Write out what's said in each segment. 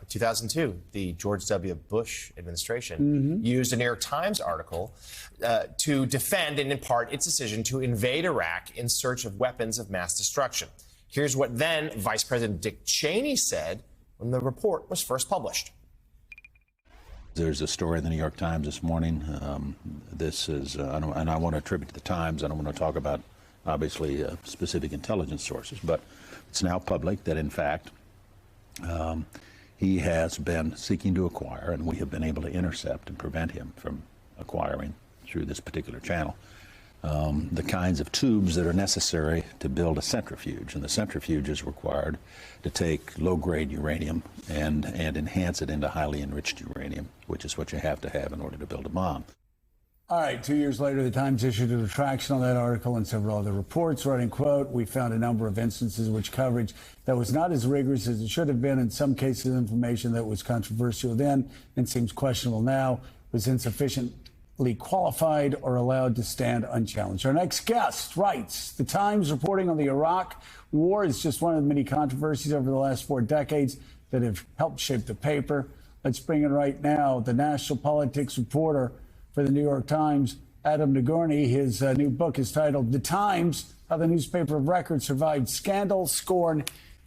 2002, the George W. Bush administration used a New York Times article to defend and in part its decision to invade Iraq in search of weapons of mass destruction. Here's what then Vice President Dick Cheney said when the report was first published. There's a story in the New York Times this morning. This is, and I want to attribute to the Times. I don't want to talk about, obviously, specific intelligence sources, but it's now public that, in fact, he has been seeking to acquire, and we have been able to intercept and prevent him from acquiring through this particular channel, the kinds of tubes that are necessary to build a centrifuge. And the centrifuge is required to take low-grade uranium and enhance it into highly enriched uranium, which is what you have to have in order to build a bomb. All right, 2 years later, the Times issued a retraction on that article and several other reports, writing, quote, "We found a number of instances in which coverage that was not as rigorous as it should have been. In some cases, information that was controversial then and seems questionable now was insufficiently qualified or allowed to stand unchallenged." Our next guest writes, "The Times reporting on the Iraq War is just one of the many controversies over the last 4 decades that have helped shape the paper." Let's bring in right now the national politics reporter for the New York Times, Adam Nagorny. His new book is titled "The Times: How the Newspaper of Record Survived Scandal, Scorn,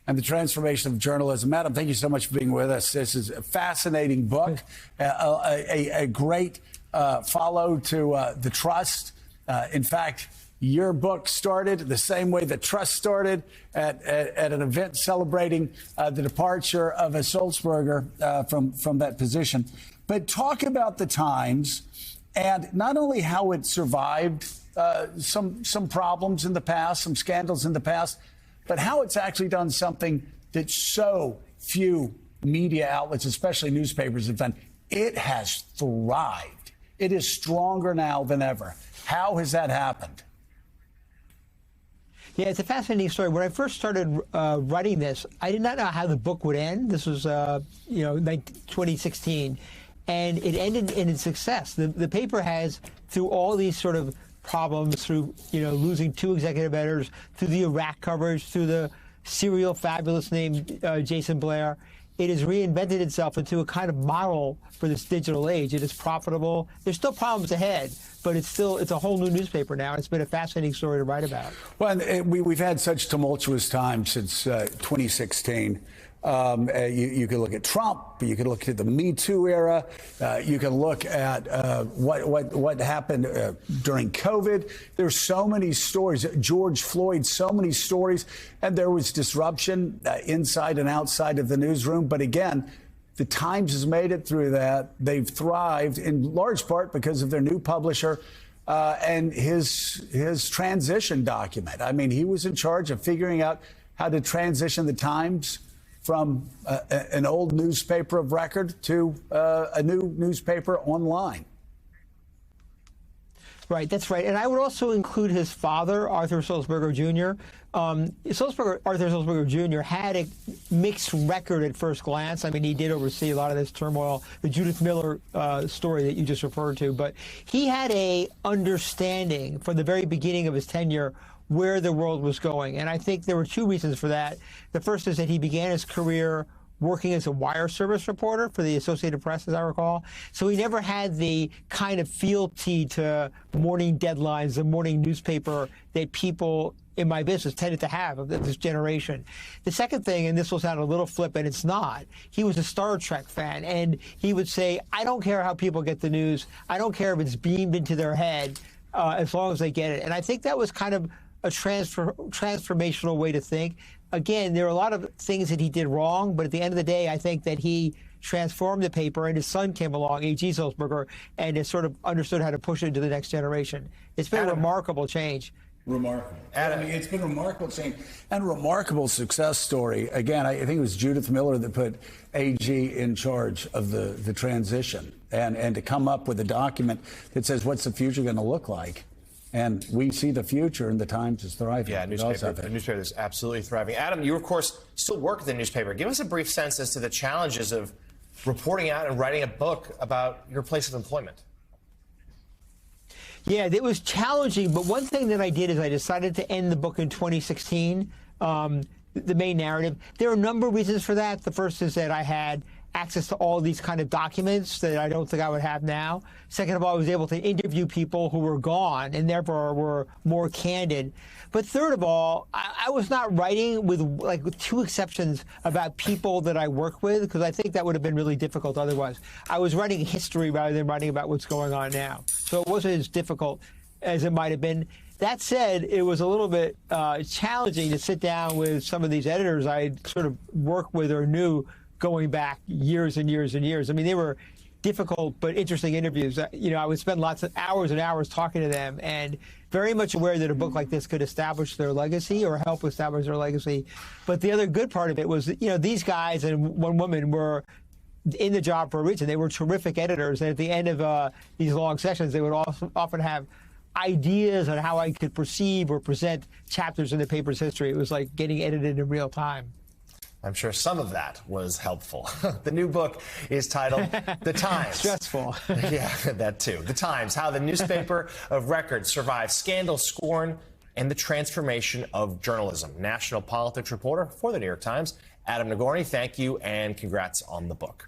and the Transformation of Journalism." Adam, thank you so much for being with us. This is a fascinating book, a great follow to The Trust. In fact, your book started the same way The Trust started, at an event celebrating the departure of a Sulzberger from that position. But talk about The Times and not only how it survived some problems in the past, some scandals in the past, but how it's actually done something that so few media outlets, especially newspapers, have done. It has thrived. It is stronger now than ever. How has that happened? Yeah, it's a fascinating story. When I first started writing this, I did not know how the book would end. This was, like 2016. And it ended in its success. The paper has, through all these sort of problems, through losing 2 executive editors, through the Iraq coverage, through the serial fabulous named Jason Blair, it has reinvented itself into a kind of model for this digital age. It is profitable. There's still problems ahead, but it's a whole new newspaper now. It's been a fascinating story to write about. Well, and we've had such tumultuous times since 2016. You could look at Trump. You could look at the Me Too era. You can look at what happened during COVID. There's so many stories. George Floyd, so many stories. And there was disruption inside and outside of the newsroom. But again, the Times has made it through that. They've thrived in large part because of their new publisher and his transition document. I mean, he was in charge of figuring out how to transition the Times from an old newspaper of record to a new newspaper online. Right, that's right. And I would also include his father, Arthur Sulzberger Jr. Arthur Sulzberger Jr. had a mixed record at first glance. I mean, he did oversee a lot of this turmoil, the Judith Miller story that you just referred to. But he had a understanding from the very beginning of his tenure where the world was going. And I think there were 2 reasons for that. The first is that he began his career working as a wire service reporter for the Associated Press, as I recall. So he never had the kind of fealty to morning deadlines, the morning newspaper that people in my business tended to have of this generation. The second thing, and this will sound a little flippant, it's not, he was a Star Trek fan, and he would say, I don't care how people get the news. I don't care if it's beamed into their head, as long as they get it. And I think that was kind of a transformational way to think. Again, there are a lot of things that he did wrong, but at the end of the day, I think that he transformed the paper, and his son came along, A.G. Sulzberger, and has sort of understood how to push it into the next generation. It's been a remarkable change. Remarkable. I mean, it's been a remarkable change and a remarkable success story. Again, I think it was Judith Miller that put AG in charge of the transition and to come up with a document that says, what's the future going to look like? And we see the future, and the Times is thriving. Yeah, the newspaper is absolutely thriving. Adam, you, of course, still work at the newspaper. Give us a brief sense as to the challenges of reporting out and writing a book about your place of employment. Yeah, it was challenging, but one thing that I did is I decided to end the book in 2016, the main narrative. There are a number of reasons for that. The first is that I had access to all these kind of documents that I don't think I would have now. Second of all, I was able to interview people who were gone and therefore were more candid. But third of all, I was not writing with two exceptions about people that I work with, because I think that would have been really difficult otherwise. I was writing history rather than writing about what's going on now. So it wasn't as difficult as it might have been. That said, it was a little bit challenging to sit down with some of these editors I sort of worked with or knew going back years and years and years. I mean, they were difficult but interesting interviews. I would spend lots of hours and hours talking to them, and very much aware that a book like this could establish their legacy or help establish their legacy. But the other good part of it was, these guys and one woman were in the job for a reason. They were terrific editors, and at the end of these long sessions, they would often have ideas on how I could perceive or present chapters in the paper's history. It was like getting edited in real time. I'm sure some of that was helpful. The new book is titled The Times. Stressful. Yeah, that too. The Times, How the Newspaper of Record Survived Scandal, Scorn, and the Transformation of Journalism. National politics reporter for the New York Times, Adam Nagorny, thank you and congrats on the book.